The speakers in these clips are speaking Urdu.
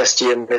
SDMA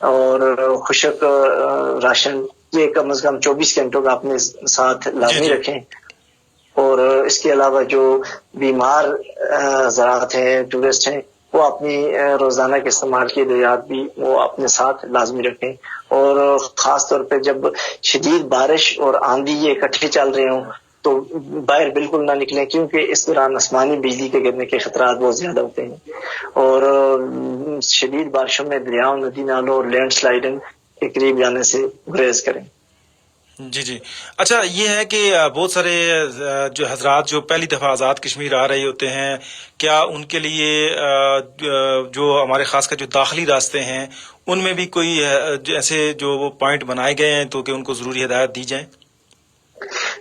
اور خشک راشن یہ کم از کم 24 گھنٹوں کا اپنے ساتھ لازمی رکھیں. اور اس کے علاوہ جو بیمار حضرات ہیں، ٹورسٹ ہیں، وہ اپنی روزانہ کے استعمال کی ادویات بھی وہ اپنے ساتھ لازمی رکھیں. اور خاص طور پہ جب شدید بارش اور آندھی یہ اکٹھے چل رہے ہوں تو باہر بالکل نہ نکلیں، کیونکہ اس دوران آسمانی بجلی کے گرنے کے خطرات بہت زیادہ ہوتے ہیں. اور شدید بارشوں میں دریاؤں، ندی نالوں اور لینڈ سلائڈنگ کے قریب جانے سے گریز کریں. جی. اچھا، یہ ہے کہ بہت سارے جو حضرات جو پہلی دفعہ آزاد کشمیر آ رہے ہوتے ہیں، کیا ان کے لیے جو ہمارے خاص کر جو داخلی راستے ہیں ان میں بھی کوئی ایسے جو وہ پوائنٹ بنائے گئے ہیں تو کہ ان کو ضروری ہدایت دی جائیں؟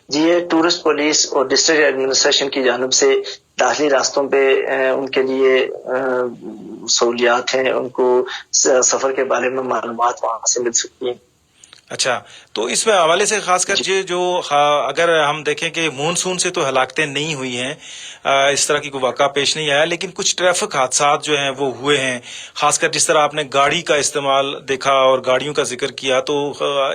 جی، یہ ٹورسٹ پولیس اور ڈسٹرکٹ ایڈمنسٹریشن کی جانب سے داخلی راستوں پہ ان کے لیے سہولیات ہیں، ان کو سفر کے بارے میں معلومات وہاں سے مل سکتی ہیں. اچھا، تو اس میں حوالے سے خاص کر جو اگر ہم دیکھیں کہ مونسون سے تو ہلاکتیں نہیں ہوئی ہیں، اس طرح کی کوئی واقعہ پیش نہیں آیا، لیکن کچھ ٹریفک حادثات جو ہیں وہ ہوئے ہیں. خاص کر جس طرح آپ نے گاڑی کا استعمال دیکھا اور گاڑیوں کا ذکر کیا، تو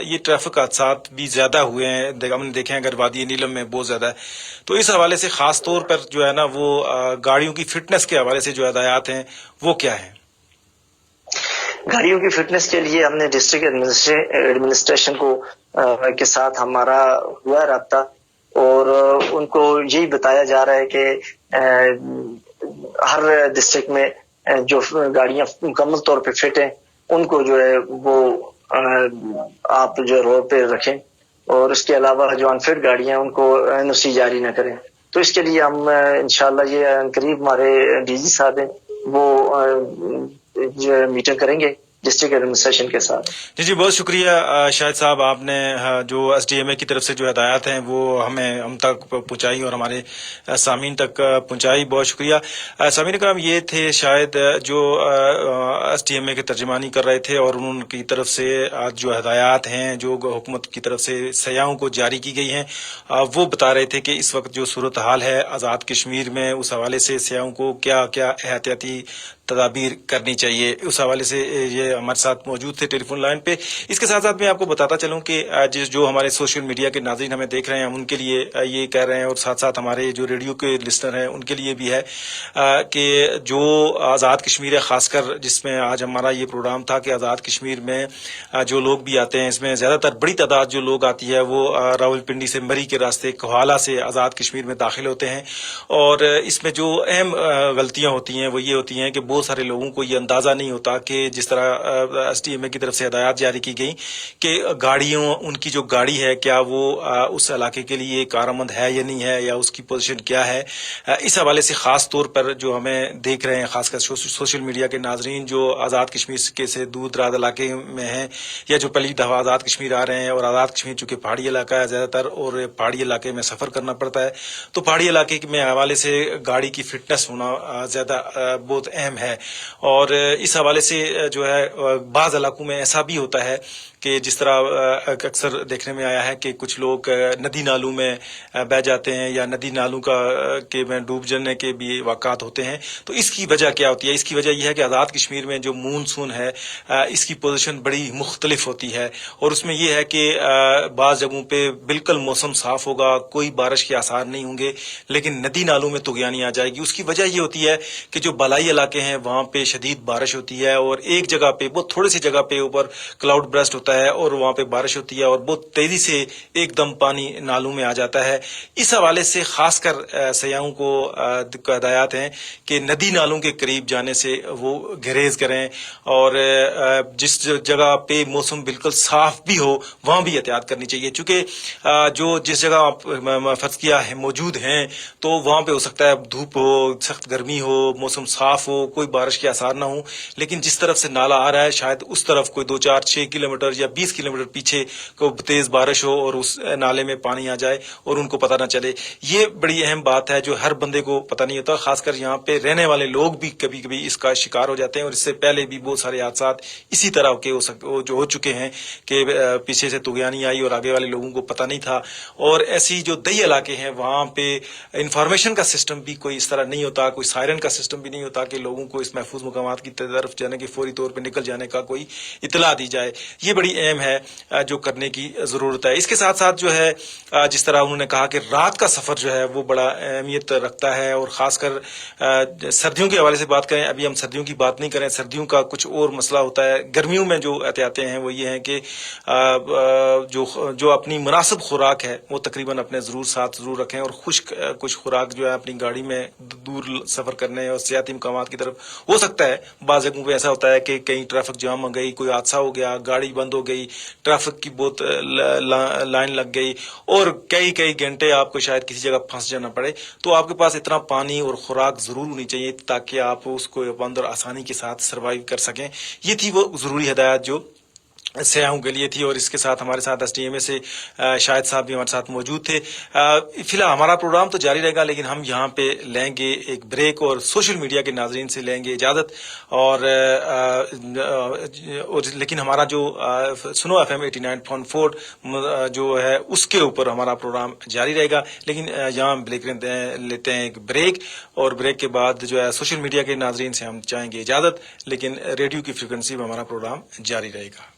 یہ ٹریفک حادثات بھی زیادہ ہوئے ہیں. ہم نے دیکھے ہیں اگر وادی نیلم میں بہت زیادہ ہے. تو اس حوالے سے خاص طور پر جو ہے نا وہ گاڑیوں کی فٹنس کے حوالے سے جو ہدایات ہیں وہ کیا ہیں؟ گاڑیوں کی فٹنس کے لیے ہم نے ڈسٹرکٹ ایڈمنسٹریشن کو کے ساتھ ہمارا ہوا رابطہ، اور ان کو یہی بتایا جا رہا ہے کہ ہر ڈسٹرکٹ میں جو گاڑیاں مکمل طور پہ فٹ ہیں ان کو جو ہے وہ آپ جو روڈ پہ رکھیں، اور اس کے علاوہ جو انفٹ گاڑیاں ان کو NOC جاری نہ کریں. تو اس کے لیے ہم انشاءاللہ یہ قریب ہمارے DG صاحب ہیں وہ جو میٹنگ کریں گے ڈسٹرکٹ ایڈمنسٹریشن کے ساتھ. جی بہت شکریہ شاہد صاحب، آپ نے جو SDMA کی طرف سے جو ہدایات ہیں وہ ہم تک پہنچائی اور ہمارے سامعین تک پہنچائی. بہت شکریہ. سامعین کرام، یہ تھے شاید جو SDMA کے ترجمانی کر رہے تھے، اور ان کی طرف سے آج جو ہدایات ہیں جو حکومت کی طرف سے سیاحوں کو جاری کی گئی ہیں وہ بتا رہے تھے کہ اس وقت جو صورتحال ہے آزاد کشمیر میں، اس حوالے سے سیاحوں کو کیا کیا احتیاطی تدابیر کرنی چاہیے. اس حوالے سے یہ ہمارے ساتھ موجود تھے ٹیلی فون لائن پہ. اس کے ساتھ ساتھ میں آپ کو بتاتا چلوں کہ جو ہمارے سوشل میڈیا کے ناظرین ہمیں دیکھ رہے ہیں ان کے لیے یہ کہہ رہے ہیں، اور ساتھ ساتھ ہمارے جو ریڈیو کے لسنر ہیں ان کے لیے بھی ہے کہ جو آزاد کشمیر ہے، خاص کر جس میں آج ہمارا یہ پروگرام تھا کہ آزاد کشمیر میں جو لوگ بھی آتے ہیں، اس میں زیادہ تر بڑی تعداد جو لوگ آتی ہے وہ راولپنڈی سے مری کے راستے کوہالہ سے آزاد کشمیر میں داخل ہوتے ہیں. اور اس میں جو اہم غلطیاں ہوتی ہیں وہ یہ ہوتی ہیں کہ بہت سارے لوگوں کو یہ اندازہ نہیں ہوتا کہ جس طرح SDMA کی طرف سے ہدایات جاری کی گئی کہ گاڑیوں، ان کی جو گاڑی ہے کیا وہ اس علاقے کے لیے کارآمد ہے یا نہیں ہے، یا اس کی پوزیشن کیا ہے. اس حوالے سے خاص طور پر جو ہمیں دیکھ رہے ہیں، خاص کر سوشل میڈیا کے ناظرین جو آزاد کشمیر کے سے دور دراز علاقے میں ہیں یا جو پہلی دفعہ آزاد کشمیر آ رہے ہیں، اور آزاد کشمیر چونکہ پہاڑی علاقہ ہے زیادہ تر اور پہاڑی علاقے میں سفر کرنا پڑتا ہے، تو پہاڑی علاقے میں حوالے سے گاڑی کی فٹنس ہونا زیادہ بہت اہم ہے. اور اس حوالے سے جو ہے بعض علاقوں میں ایسا بھی ہوتا ہے کہ جس طرح اکثر دیکھنے میں آیا ہے کہ کچھ لوگ ندی نالوں میں بہہ جاتے ہیں یا ندی نالوں میں ڈوب جانے کے بھی واقعات ہوتے ہیں. تو اس کی وجہ کیا ہوتی ہے؟ اس کی وجہ یہ ہے کہ آزاد کشمیر میں جو مونسون ہے اس کی پوزیشن بڑی مختلف ہوتی ہے، اور اس میں یہ ہے کہ بعض جگہوں پہ بالکل موسم صاف ہوگا، کوئی بارش کے آثار نہیں ہوں گے، لیکن ندی نالوں میں طغیانی آ جائے گی. اس کی وجہ یہ ہوتی ہے کہ جو بالائی علاقے ہیں وہاں پہ شدید بارش ہوتی ہے، اور ایک جگہ پہ بہت تھوڑی سی جگہ پہ اوپر کلاؤڈ برسٹ ہوتا ہے اور وہاں پہ بارش ہوتی ہے اور بہت تیزی سے ایک دم پانی نالوں میں آ جاتا ہے. اس حوالے سے خاص کر سیاحوں کو ہدایات ہیں کہ ندی نالوں کے قریب جانے سے وہ گریز کریں، اور جس جگہ پہ موسم بالکل صاف بھی ہو وہاں بھی احتیاط کرنی چاہیے. چونکہ جو جس جگہ آپ فرض کیا ہے موجود ہیں تو وہاں پہ ہو سکتا ہے دھوپ ہو، سخت گرمی ہو، موسم صاف ہو، کوئی بارش کے آثار نہ ہو، لیکن جس طرف سے نالا آ رہا ہے شاید اس طرف کوئی 2-4-6 کلومیٹر یا 20 کلومیٹر پیچھے کو تیز بارش ہو اور اس نالے میں پانی آ جائے اور ان کو پتہ نہ چلے. یہ بڑی اہم بات ہے جو ہر بندے کو پتہ نہیں ہوتا. خاص کر یہاں پہ رہنے والے لوگ بھی کبھی کبھی اس کا شکار ہو جاتے ہیں، اور اس سے پہلے بھی بہت سارے حادثات اسی طرح کے جو ہو چکے ہیں کہ پیچھے سے طغیانی آئی اور آگے والے لوگوں کو پتہ نہیں تھا. اور ایسی جو دیہی علاقے ہیں وہاں پہ انفارمیشن کا سسٹم بھی کوئی اس طرح نہیں ہوتا، کوئی سائرن کا سسٹم بھی نہیں ہوتا کہ لوگوں کو اس محفوظ مقامات کی طرف جانے کی فوری طور پہ نگاہ نکل جانے کا کوئی اطلاع دی جائے. یہ بڑی اہم ہے جو کرنے کی ضرورت ہے. اس کے ساتھ ساتھ جو ہے جس طرح انہوں نے کہا کہ رات کا سفر جو ہے وہ بڑا اہمیت رکھتا ہے, اور خاص کر سردیوں کے حوالے سے بات کریں. ابھی ہم سردیوں کی بات نہیں کریں, سردیوں کا کچھ اور مسئلہ ہوتا ہے. گرمیوں میں جو احتیاطیں ہیں وہ یہ ہیں کہ جو اپنی مناسب خوراک ہے وہ تقریباً اپنے ساتھ ضرور رکھیں, اور خشک کچھ خوراک جو ہے اپنی گاڑی میں دور سفر کرنے اور سیاحتی مقامات کی طرف. ہو سکتا ہے بعض جگہوں پہ ایسا ہوتا ہے کہ کہیں ٹریفک جام ہو گئی, کوئی حادثہ ہو گیا, گاڑی بند ہو گئی, ٹریفک کی بہت لائن لگ گئی, اور کئی گھنٹے آپ کو شاید کسی جگہ پھنس جانا پڑے. تو آپ کے پاس اتنا پانی اور خوراک ضرور ہونی چاہیے تاکہ آپ اس کو بند اور آسانی کے ساتھ سروائیو کر سکیں. یہ تھی وہ ضروری ہدایات جو سیاحوں کے لیے تھی. اور اس کے ساتھ ہمارے ساتھ ایس ٹی ایم اے سے شاہد صاحب بھی ہمارے ساتھ موجود تھے. فی الحال ہمارا پروگرام تو جاری رہے گا, لیکن ہم یہاں پہ لیں گے ایک بریک, اور سوشل میڈیا کے ناظرین سے لیں گے اجازت. اور لیکن ہمارا جو سنو ایف ایم 89.4 جو ہے اس کے اوپر ہمارا پروگرام جاری رہے گا. لیکن یہاں لیتے ہیں ایک بریک, اور بریک کے بعد جو ہے سوشل میڈیا کے ناظرین سے ہم چاہیں گے اجازت, لیکن ریڈیو کی فریکوینسی میں ہمارا پروگرام جاری رہے گا.